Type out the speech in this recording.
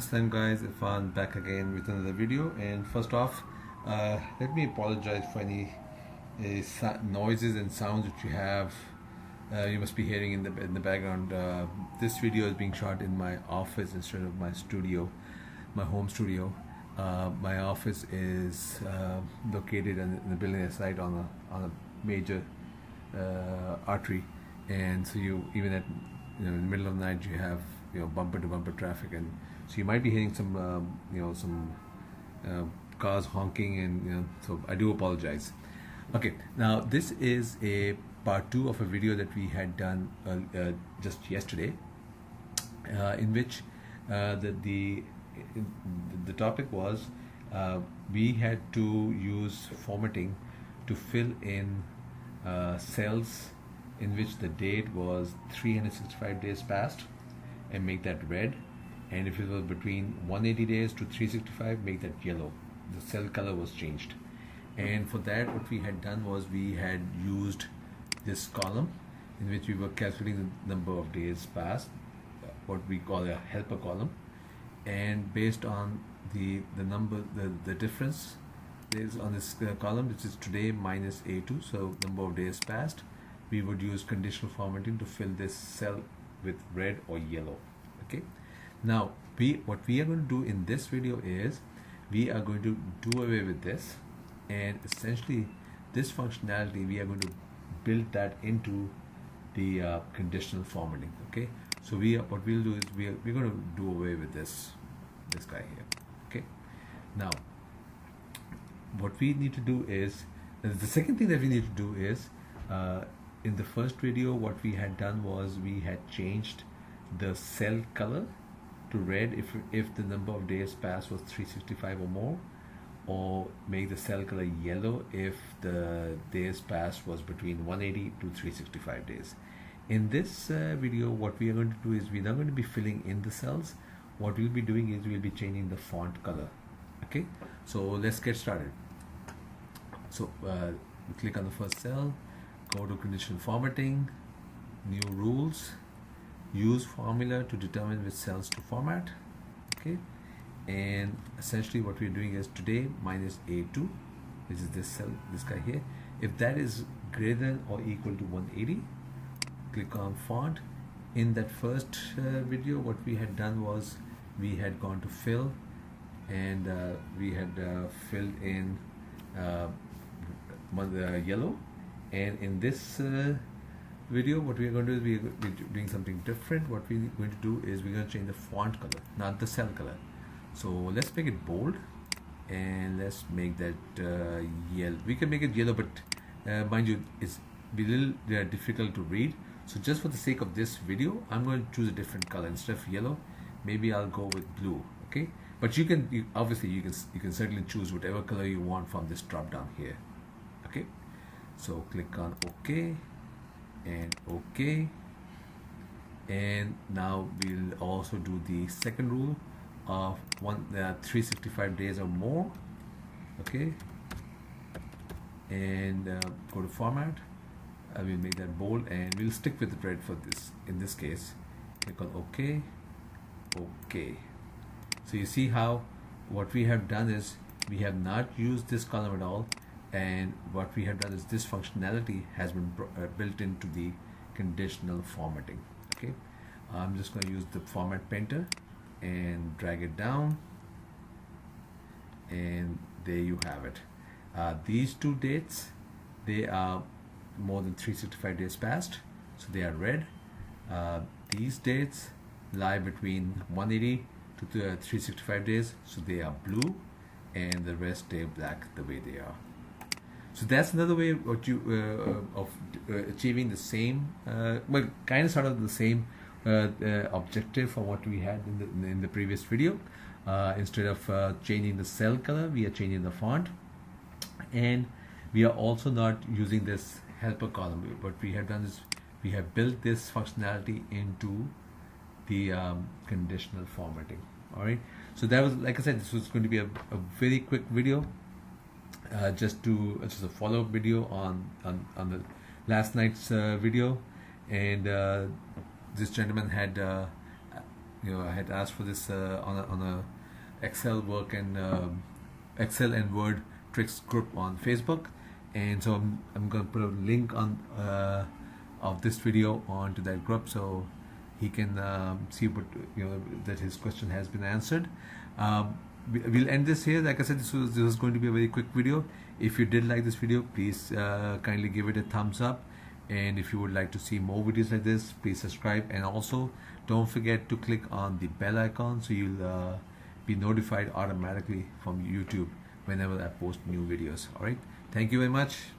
Assalamu guys, Irfan back again with another video. And first off, let me apologize for any noises and sounds which you have. You must be hearing in the background. This video is being shot in my office instead of my studio, my home studio. My office is located in the building that's right on a major artery, and so you even at in the middle of the night you have bumper to bumper traffic, and so you might be hearing some cars honking, and so I do apologize. Okay, now this is a part 2 of a video that we had done just yesterday, in which the topic was we had to use formatting to fill in cells in which the date was 365 days past and make that red, and if it was between 180 days to 365, make that yellow. The cell color was changed, and for that what we had done was we had used this column in which we were calculating the number of days past, what we call a helper column, and based on the number, the difference is on this column, which is today minus A2, so number of days past, we would use conditional formatting to fill this cell with red or yellow. Okay, now what we are going to do in this video is we are going to do away with this, and essentially this functionality we are going to build that into the conditional formatting. Okay, so what we'll do is we're going to do away with this guy here. Okay, now what we need to do is the second thing that we need to do is in the first video what we had done was we had changed the cell color to red if the number of days past was 365 or more, or make the cell color yellow if the days past was between 180 to 365 days. In this video what we are going to do is we're not going to be filling in the cells. What we'll be doing is we'll be changing the font color. Okay, so let's get started. So click on the first cell, go to conditional formatting, new rules, use formula to determine which cells to format. Okay, and essentially what we're doing is today minus A2, which is this cell, this guy here. If that is greater than or equal to 180, click on font. In that first video what we had done was we had gone to fill, and we had filled in yellow, and in this video what we are going to do is we're doing something different. What we're going to do is we're going to change the font color, not the cell color. So let's make it bold, and let's make that yellow. We can make it yellow, but mind you, it's a little difficult to read. So just for the sake of this video, I'm going to choose a different color. Instead of yellow, maybe I'll go with blue. Okay, but obviously you can certainly choose whatever color you want from this drop down here. Okay, so click on OK and OK, and now we'll also do the second rule of 365 days or more. Okay, and go to format. I will make that bold, and we'll stick with the red for this. In this case, click on OK. OK. So you see how what we have done is we have not used this column at all, and what we have done is this functionality has been built into the conditional formatting. Okay, I'm just going to use the format painter and drag it down, and there you have it. These two dates, they are more than 365 days past, so they are red. These dates lie between 180 to 365 days, so they are blue, and the rest stay black the way they are. So that's another way of achieving the same, well, kind of sort of the same objective from what we had in the previous video. Instead of changing the cell color, we are changing the font, and we are also not using this helper column. What we have done is we have built this functionality into the conditional formatting. All right, so that was, like I said, this was going to be a very quick video, just a follow-up video on the last night's video, and this gentleman had I had asked for this on a Excel work and Excel and Word tricks group on Facebook, and so I'm going to put a link on of this video onto that group so he can see what that his question has been answered. We'll end this here. Like I said, this was going to be a very quick video. If you did like this video, please kindly give it a thumbs up, and if you would like to see more videos like this, please subscribe, and also don't forget to click on the bell icon so you'll be notified automatically from YouTube whenever I post new videos. All right, thank you very much.